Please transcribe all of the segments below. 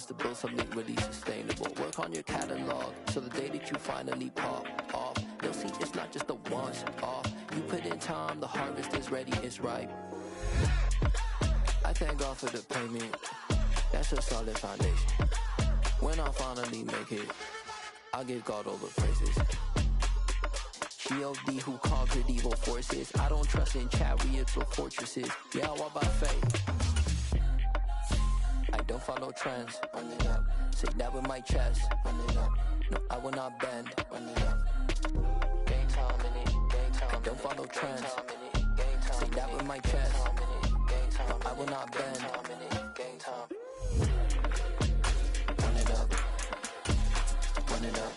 wants to build something really sustainable. Work on your catalog, so the day that you finally pop off, they'll see it's not just a once off. You put in time, the harvest is ready, it's ripe. I thank God for the payment, that's a solid foundation. When I finally make it, I'll give God all the praises. G.O.D. who conquered evil forces. I don't trust in chariots or fortresses. Yeah, I walk by faith. I don't follow trends. Run it up. Say that with my chest. Run it up. No, I will not bend. Run it up. Game time in it. Game time. I don't follow trends. Say that with my chest. No, I will not bend. Game time. Run it up. Run it up.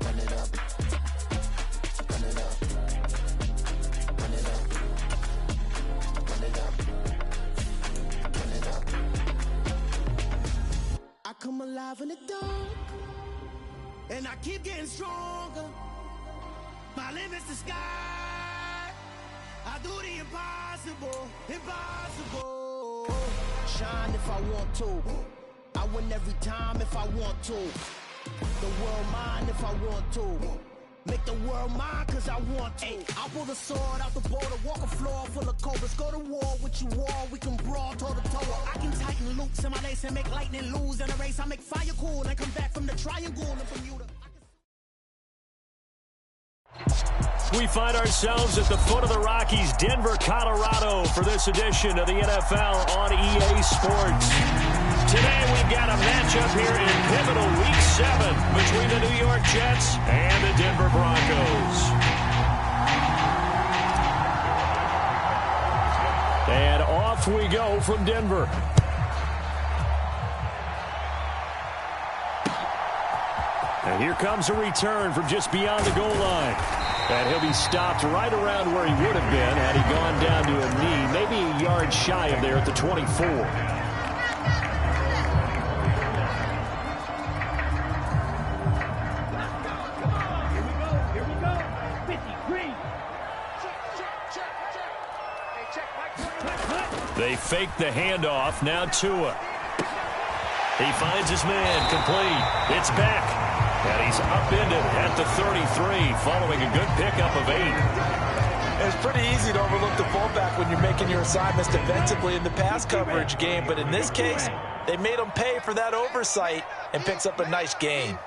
Run it up. Run it up. Run it up. Run it up. Run it up. I come alive in the dark, and I keep getting stronger. My limit's the sky. I do the impossible, impossible. Shine if I want to. I win every time if I want to. The world mine if I want to. Make the world mine cause I want to. I pull the sword out the border, walk a floor full of cobras. Go to war with you all, we can brawl toe to toe. I can tighten loops in my lace and make lightning lose in a race. I make fire cool and come back from the triangle and from you to... We find ourselves at the foot of the Rockies, Denver, Colorado, for this edition of the NFL on EA Sports. Today we've got a matchup here in pivotal Week 7 between the New York Jets and the Denver Broncos. And off we go from Denver. And here comes a return from just beyond the goal line. And he'll be stopped right around where he would have been had he gone down to a knee, maybe a yard shy of there at the 24. They fake the handoff. Now Tua. He finds his man. Complete. It's back. And he's upended at the 33 following a good pickup of 8. It's pretty easy to overlook the fullback when you're making your assignments defensively in the pass coverage game. But in this case, they made him pay for that oversight and picks up a nice gain.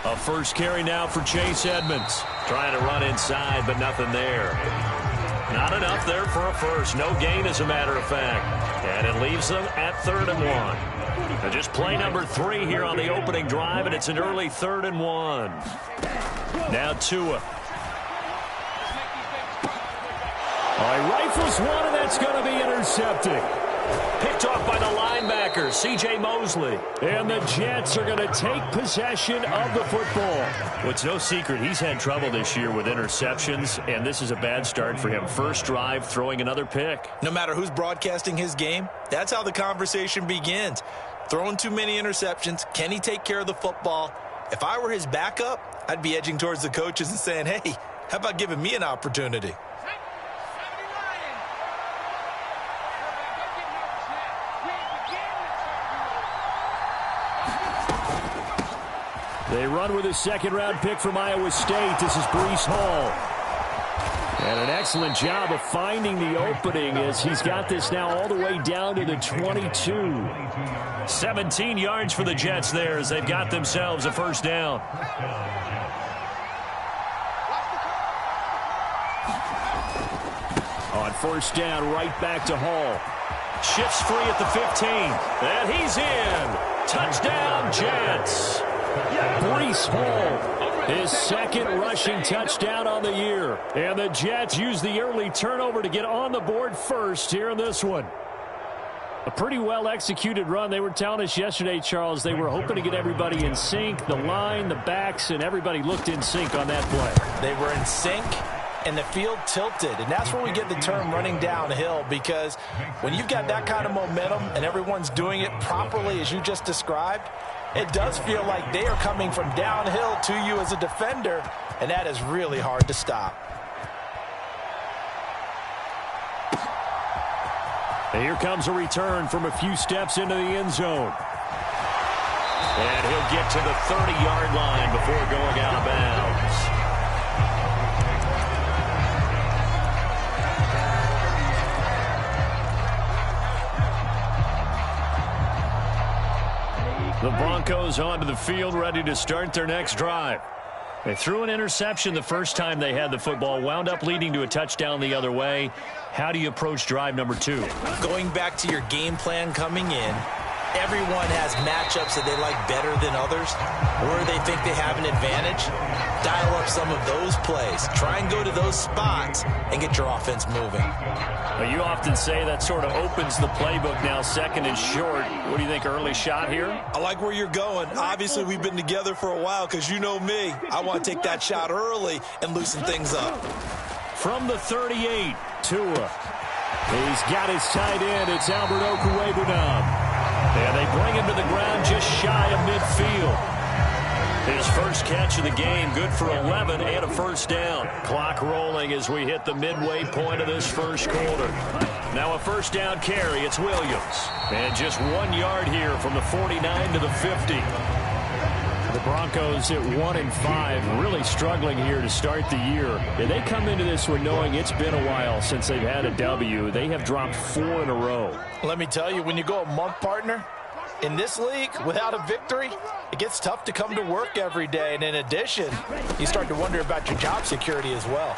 A first carry now for Chase Edmonds. Trying to run inside, but nothing there. Not enough there for a first. No gain, as a matter of fact. And it leaves them at 3rd and 1. And just play number 3 here on the opening drive, and it's an early 3rd and 1. Now Tua. All right, rifles one, and that's going to be intercepted. Picked off by the linebacker, C.J. Mosley. And the Jets are going to take possession of the football. Well, it's no secret he's had trouble this year with interceptions, and this is a bad start for him. First drive, throwing another pick. No matter who's broadcasting his game, that's how the conversation begins. Throwing too many interceptions, can he take care of the football? If I were his backup, I'd be edging towards the coaches and saying, hey, how about giving me an opportunity? They run with a second-round pick from Iowa State. This is Breece Hall. And an excellent job of finding the opening as he's got this now all the way down to the 22. 17 yards for the Jets there as they've got themselves a first down. On first down, right back to Hall. Shifts free at the 15. And he's in. Touchdown, Jets. Breece Hall, his second rushing touchdown on the year. And the Jets use the early turnover to get on the board first here in this one. A pretty well-executed run. They were telling us yesterday, Charles, they were hoping to get everybody in sync, the line, the backs, and everybody looked in sync on that play. They were in sync, and the field tilted. And that's where we get the term running downhill, because when you've got that kind of momentum and everyone's doing it properly as you just described, it does feel like they are coming from downhill to you as a defender, and that is really hard to stop. And here comes a return from a few steps into the end zone. And he'll get to the 30-yard line before going out of bounds. The Broncos onto the field, ready to start their next drive. They threw an interception the first time they had the football, wound up leading to a touchdown the other way. How do you approach drive number 2? Going back to your game plan coming in, everyone has matchups that they like better than others, where they think they have an advantage. Dial up some of those plays. Try and go to those spots and get your offense moving. Well, you often say that sort of opens the playbook now, second and short. What do you think, early shot here? I like where you're going. Obviously, we've been together for a while because you know me. I want to take that shot early and loosen things up. From the 38, Tua. He's got his tight end. It's Albert Okwuegbunam. And they bring him to the ground just shy of midfield. His first catch of the game, good for 11 and a first down. Clock rolling as we hit the midway point of this first quarter. Now a first down carry, it's Williams. And just 1 yard here from the 49 to the 50. The Broncos at 1-5, really struggling here to start the year. And they come into this one knowing it's been a while since they've had a W. They have dropped 4 in a row. Let me tell you, when you go a month, partner, in this league, without a victory, it gets tough to come to work every day. And in addition, you start to wonder about your job security as well.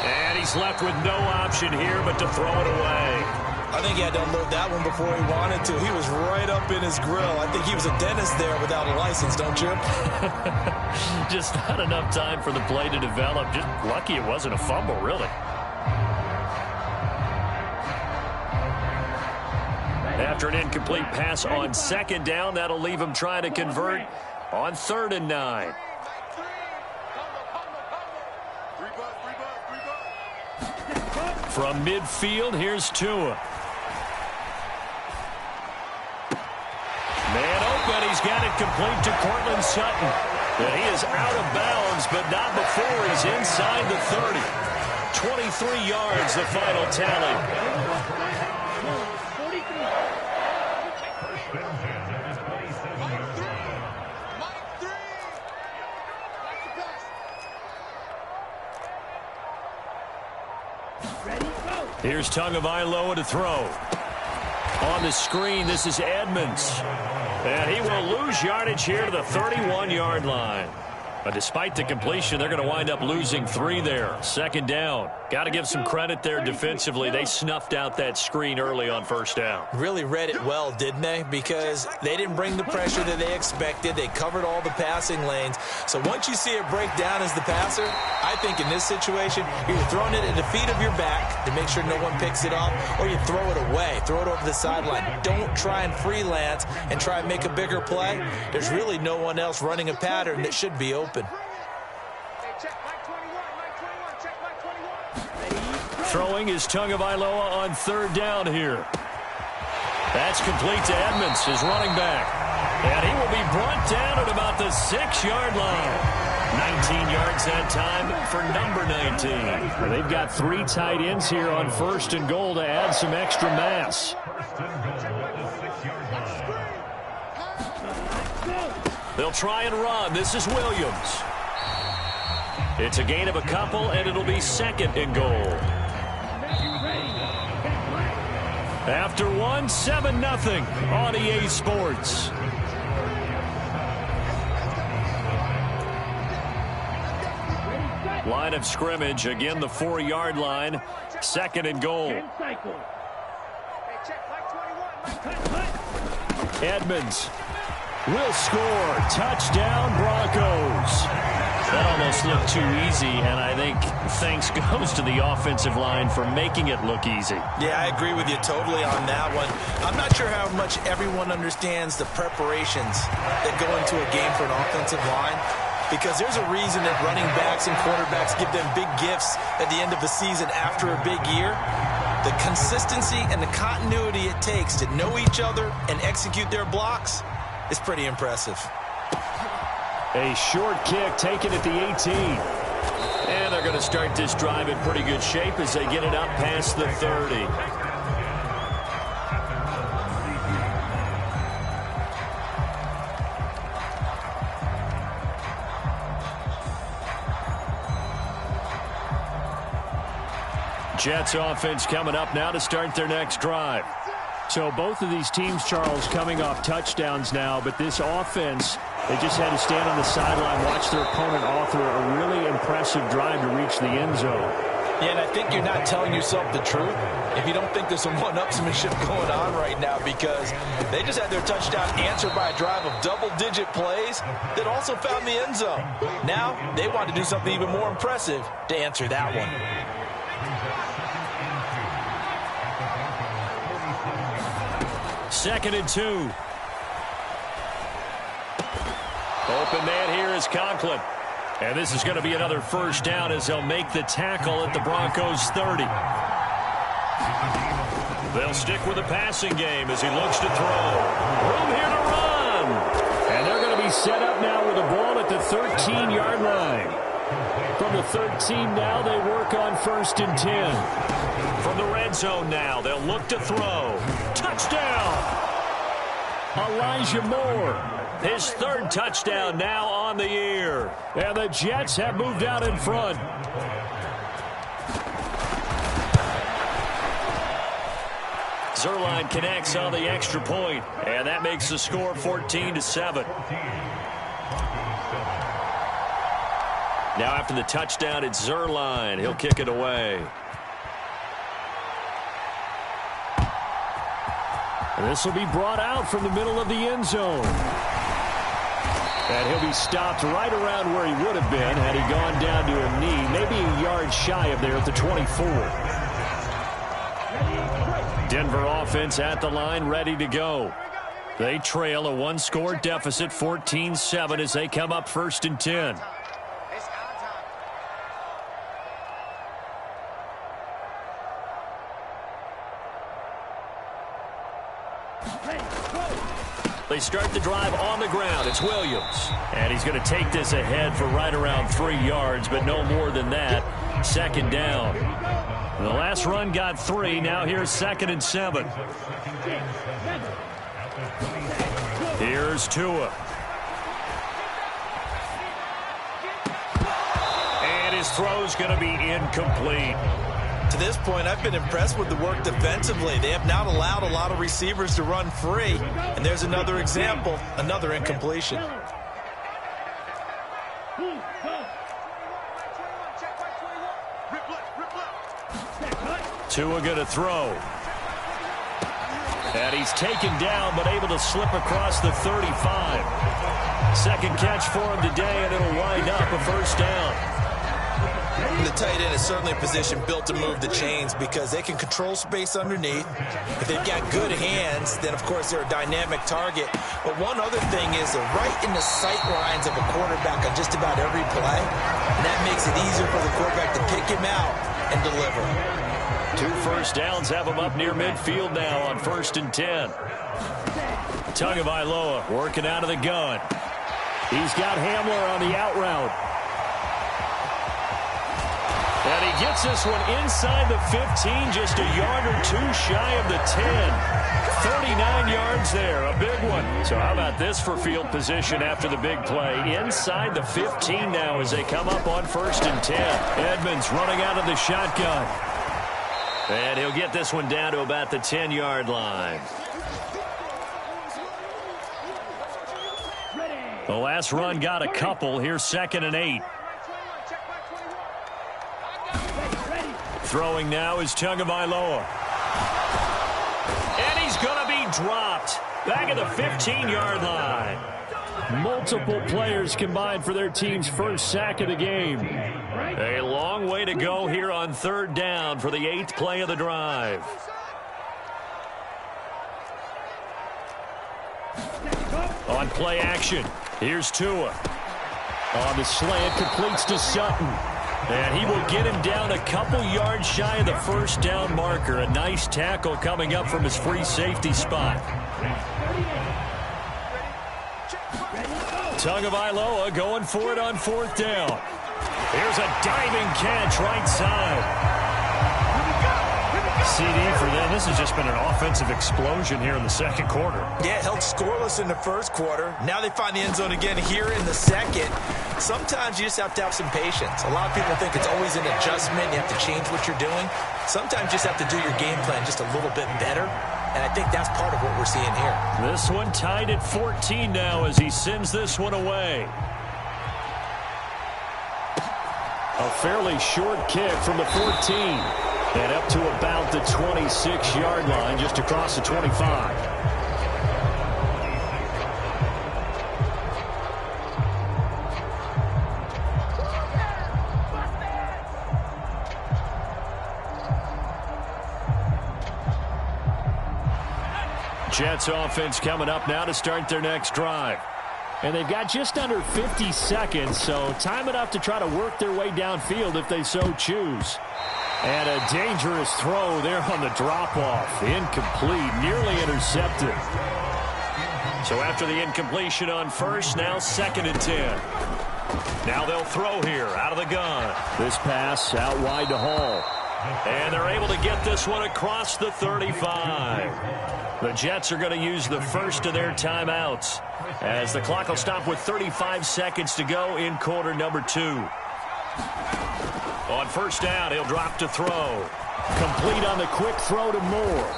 And he's left with no option here but to throw it away. I think he had to unload that one before he wanted to. He was right up in his grill. I think he was a dentist there without a license, don't you? Just not enough time for the play to develop. Just lucky it wasn't a fumble, really. After an incomplete pass on second down, that'll leave him trying to convert on 3rd and 9. From midfield, here's Tua. Man open, he's got it complete to Cortland Sutton. And he is out of bounds, but not before he's inside the 30. 23 yards, the final tally. Here's Tagovailoa to throw. On the screen, this is Edmonds. And he will lose yardage here to the 31-yard line. But despite the completion, they're going to wind up losing 3 there. 2nd down. Got to give some credit there defensively. They snuffed out that screen early on 1st down. Really read it well, didn't they? Because they didn't bring the pressure that they expected. They covered all the passing lanes. So once you see it break down as the passer, I think in this situation, you're throwing it at the feet of your back to make sure no one picks it off, or you throw it away, throw it over the sideline. Don't try and freelance and try and make a bigger play. There's really no one else running a pattern that should be open. Throwing is Tagovailoa on 3rd down here. That's complete to Edmonds, his running back. And he will be brought down at about the 6-yard line. 19 yards that time for number 19. They've got 3 tight ends here on 1st and goal to add some extra mass. They'll try and run. This is Williams. It's a gain of a couple, and it'll be 2nd and goal. After 7-0 on EA Sports. Line of scrimmage, again the 4-yard line. 2nd and goal. Edmonds will score. Touchdown, Broncos. That almost looked too easy, and I think thanks goes to the offensive line for making it look easy. Yeah, I agree with you totally on that one. I'm not sure how much everyone understands the preparations that go into a game for an offensive line, because there's a reason that running backs and quarterbacks give them big gifts at the end of a season after a big year. The consistency and the continuity it takes to know each other and execute their blocks is pretty impressive. A short kick taken at the 18. And they're going to start this drive in pretty good shape as they get it up past the 30. Jets offense coming up now to start their next drive. So both of these teams, Charles, coming off touchdowns now, but this offense, they just had to stand on the sideline, watch their opponent author a really impressive drive to reach the end zone. Yeah, and I think you're not telling yourself the truth if you don't think there's some one-upsmanship going on right now, because they just had their touchdown answered by a drive of double-digit plays that also found the end zone. Now they want to do something even more impressive to answer that one. Second and 2. Open man here is Conklin. And this is going to be another first down as they'll make the tackle at the Broncos 30. They'll stick with the passing game as he looks to throw. Room here to run. And they're going to be set up now with the ball at the 13-yard line. From the 13 now, they work on 1st and 10. From the red zone now, they'll look to throw. Touchdown! Elijah Moore. His third touchdown now on the year. And the Jets have moved out in front. Zerline connects on the extra point, and that makes the score 14-7. Now after the touchdown, it's Zerline. He'll kick it away. This will be brought out from the middle of the end zone. And he'll be stopped right around where he would have been had he gone down to a knee, maybe a yard shy of there at the 24. Denver offense at the line, ready to go. They trail a one-score deficit, 14-7, as they come up 1st and 10. They start the drive on the ground. It's Williams. And he's going to take this ahead for right around 3 yards, but no more than that. Second down. The last run got 3. Now here's 2nd and 7. Here's Tua. And his throw's going to be incomplete. To this point, I've been impressed with the work defensively. They have not allowed a lot of receivers to run free. And there's another example, another incompletion. Tua going to throw. And he's taken down, but able to slip across the 35. Second catch for him today, and it'll wind up a first down. The tight end is certainly a position built to move the chains because they can control space underneath. If they've got good hands, then, of course, they're a dynamic target. But one other thing is they're right in the sight lines of a quarterback on just about every play. And that makes it easier for the quarterback to pick him out and deliver. 2 first downs have him up near midfield now on 1st and 10. Tagovailoa working out of the gun. He's got Hamler on the out route. And he gets this one inside the 15, just a yard or 2 shy of the 10. 39 yards there, a big one. So how about this for field position after the big play? Inside the 15 now as they come up on 1st and 10. Edmonds running out of the shotgun. And he'll get this one down to about the 10-yard line. The last run got a couple. Here's 2nd and 8. Throwing now is Tagovailoa. And he's going to be dropped. Back at the 15-yard line. Multiple players combined for their team's first sack of the game. A long way to go here on 3rd down for the 8th play of the drive. On play action, here's Tua. On the slant, completes to Sutton. And he will get him down a couple yards shy of the first down marker. A nice tackle coming up from his free safety spot. Tagovailoa going for it on 4th down. Here's a diving catch right side. CD for them. This has just been an offensive explosion here in the second quarter. Yeah, held scoreless in the first quarter. Now they find the end zone again here in the second. Sometimes you just have to have some patience. A lot of people think it's always an adjustment. You have to change what you're doing. Sometimes you just have to do your game plan just a little bit better. And I think that's part of what we're seeing here. This one tied at 14 now as he sends this one away. A fairly short kick from the 14. And up to about the 26-yard line, just across the 25. Jets offense coming up now to start their next drive. And they've got just under 50 seconds, so time enough to try to work their way downfield if they so choose. And a dangerous throw there on the drop-off. Incomplete, nearly intercepted. So after the incompletion on first, now 2nd and 10. Now they'll throw here out of the gun. This pass out wide to Hall. And they're able to get this one across the 35. The Jets are going to use the first of their timeouts as the clock will stop with 35 seconds to go in quarter number 2. On first down, he'll drop to throw. Complete on the quick throw to Moore.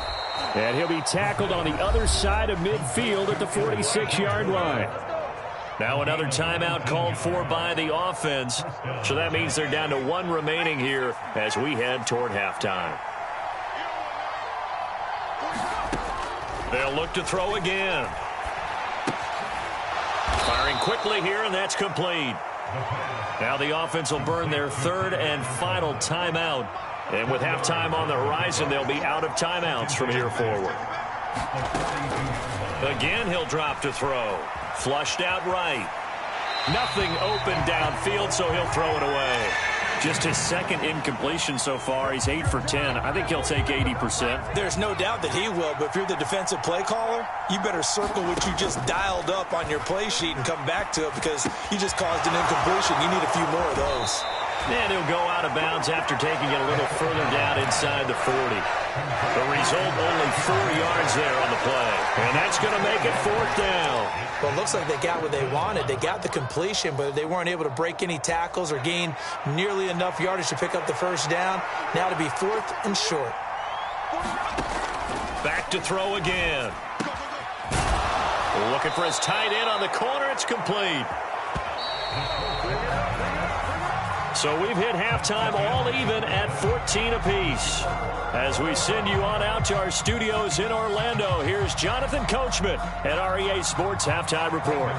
And he'll be tackled on the other side of midfield at the 46-yard line. Now another timeout called for by the offense. So that means they're down to 1 remaining here as we head toward halftime. They'll look to throw again. Firing quickly here, and that's complete. Now the offense will burn their 3rd and final timeout. And with halftime on the horizon, they'll be out of timeouts from here forward. Again, he'll drop to throw. Flushed out right. Nothing open downfield, so he'll throw it away. Just his 2nd incompletion so far. He's 8 for 10. I think he'll take 80%. There's no doubt that he will, but if you're the defensive play caller, you better circle what you just dialed up on your play sheet and come back to it because you just caused an incompletion. You need a few more of those. And he'll go out of bounds after taking it a little further down inside the 40. The result, only 4 yards there on the play. And that's going to make it 4th down. Well, it looks like they got what they wanted. They got the completion, but they weren't able to break any tackles or gain nearly enough yardage to pick up the first down. Now to be 4th and short. Back to throw again. Looking for his tight end on the corner. It's complete. So we've hit halftime all even at 14 apiece. As we send you on out to our studios in Orlando, here's Jonathan Coachman at REA Sports Halftime Report.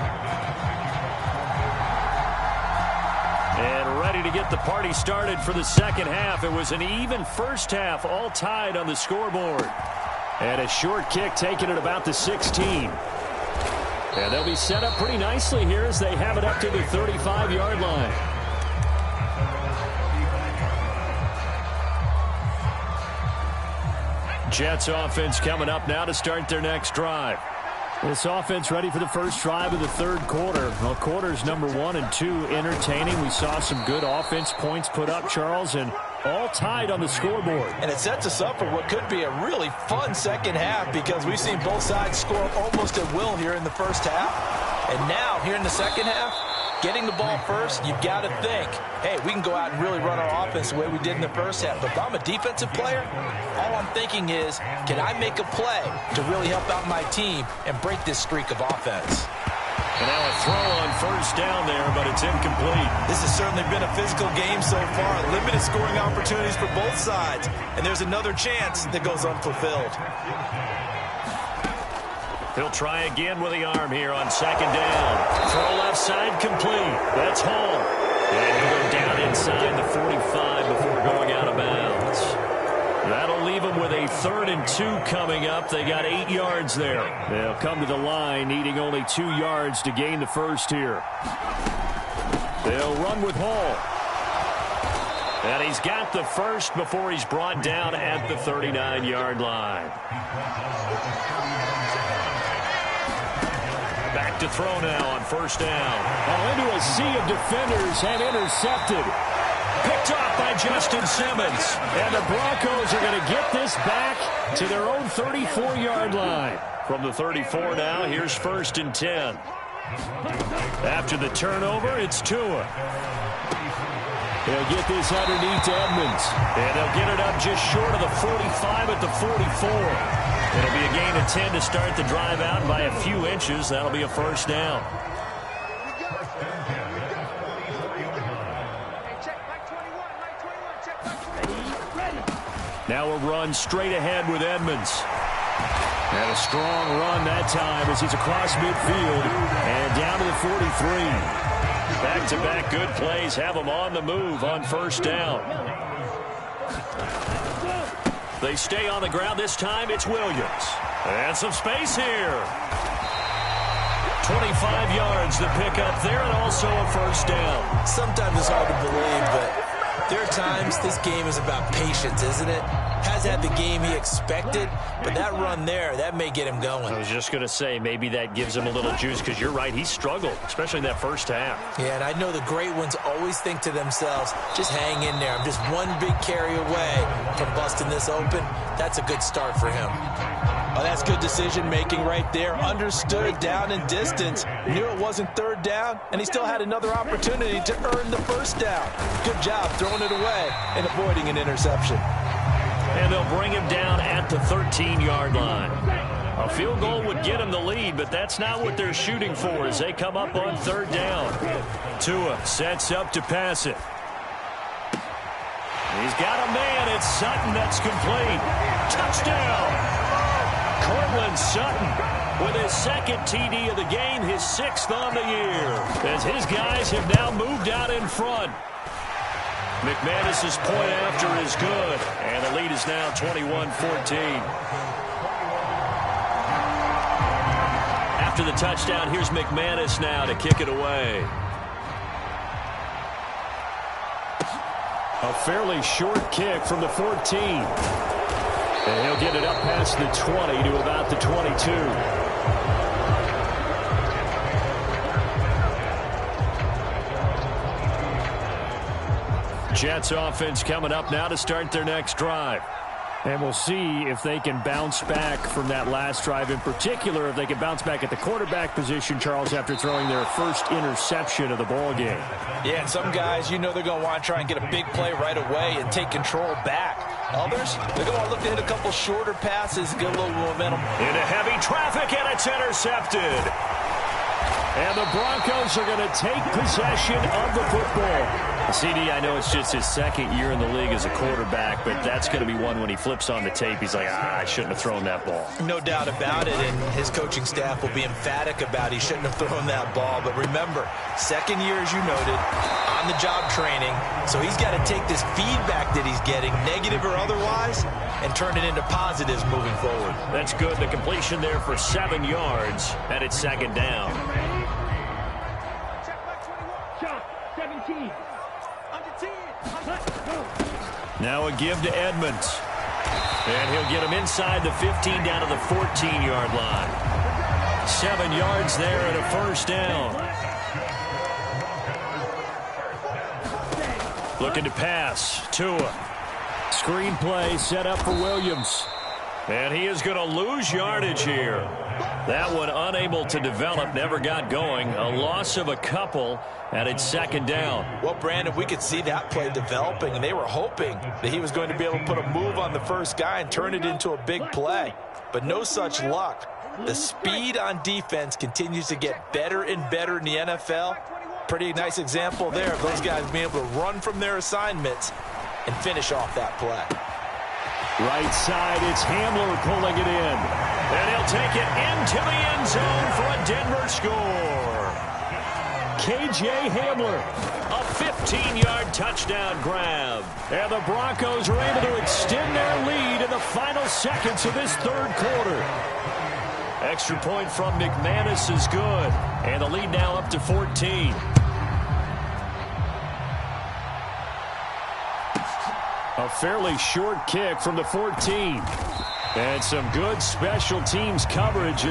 And ready to get the party started for the second half. It was an even first half, all tied on the scoreboard. And a short kick taken at about the 16. And they'll be set up pretty nicely here as they have it up to the 35-yard line. Jets offense coming up now to start their next drive. This offense ready for the first drive of the 3rd quarter. Well, quarters number 1 and 2 entertaining. We saw some good offense points put up, Charles, and all tied on the scoreboard. And it sets us up for what could be a really fun second half because we've seen both sides score almost at will here in the first half. And now, here in the second half, getting the ball first, you've got to think, hey, we can go out and really run our offense the way we did in the first half. But if I'm a defensive player, all I'm thinking is, can I make a play to really help out my team and break this streak of offense? And now a throw on first down there, but it's incomplete. This has certainly been a physical game so far. Limited scoring opportunities for both sides. And there's another chance that goes unfulfilled. He'll try again with the arm here on second down. Throw left side complete. That's Hall. And he'll go down inside the 45 before going out of bounds. That'll leave them with a 3rd and 2 coming up. They got 8 yards there. They'll come to the line needing only 2 yards to gain the first here. They'll run with Hall. And he's got the first before he's brought down at the 39-yard line. Back to throw now on first down. Well, into a sea of defenders and intercepted. Picked off by Justin Simmons. And the Broncos are going to get this back to their own 34-yard line. From the 34 now, here's 1st and 10. After the turnover, it's Tua. They'll get this underneath to Edmonds. And they'll get it up just short of the 45 at the 44. It'll be a gain of 10 to start the drive out by a few inches. That'll be a first down. Now a run straight ahead with Edmonds. And a strong run that time as he's across midfield and down to the 43. Back-to-back good plays have him on the move on first down. They stay on the ground. This time it's Williams. And some space here. 25 yards the pick up there and also a first down. Sometimes it's hard to believe, but there are times this game is about patience, isn't it? Has had the game he expected, but that run there, that may get him going. I was just going to say, maybe that gives him a little juice, because you're right, he struggled, especially in that first half. Yeah, and I know the great ones always think to themselves, just hang in there. I'm just one big carry away from busting this open. That's a good start for him. Oh, that's good decision-making right there. Understood down and distance. Knew it wasn't third down, and he still had another opportunity to earn the first down. Good job throwing it away and avoiding an interception. And they'll bring him down at the 13-yard line. A field goal would get him the lead, but that's not what they're shooting for as they come up on third down. Tua sets up to pass it. He's got a man. It's Sutton. That's complete. Touchdown. Cortland Sutton with his second TD of the game, his 6th on the year, as his guys have now moved out in front. McManus's point after is good, and the lead is now 21-14. After the touchdown, here's McManus now to kick it away. A fairly short kick from the 14. And he'll get it up past the 20 to about the 22. Jets offense coming up now to start their next drive. And we'll see if they can bounce back from that last drive. In particular, if they can bounce back at the quarterback position, Charles, after throwing their first interception of the ball game. Yeah, and some guys, you know they're going to want to try and get a big play right away and take control back. Others, they're going to want to look to hit a couple shorter passes, get a little momentum. Into heavy traffic, and it's intercepted. And the Broncos are going to take possession of the football. CD, I know it's just his second year in the league as a quarterback, but that's going to be one when he flips on the tape. He's like, I shouldn't have thrown that ball. No doubt about it, and his coaching staff will be emphatic about he shouldn't have thrown that ball. But remember, second year, as you noted, on-the-job training, so he's got to take this feedback that he's getting, negative or otherwise, and turn it into positives moving forward. That's good. The completion there for 7 yards, and it's second down. Now a give to Edmonds. And he'll get him inside the 15 down to the 14-yard line. 7 yards there and a first down. Looking to pass. Tua. Screen play set up for Williams. And he is going to lose yardage here. That one unable to develop, never got going. A loss of a couple, and it's second down. Well, Brandon, we could see that play developing, and they were hoping that he was going to be able to put a move on the first guy and turn it into a big play. But no such luck. The speed on defense continues to get better and better in the NFL. Pretty nice example there of those guys being able to run from their assignments and finish off that play. Right side, it's Hamler pulling it in. And he'll take it into the end zone for a Denver score. K.J. Hamler. A 15-yard touchdown grab. And the Broncos are able to extend their lead in the final seconds of this third quarter. Extra point from McManus is good. And the lead now up to 14. A fairly short kick from the 14. And some good special teams coverage.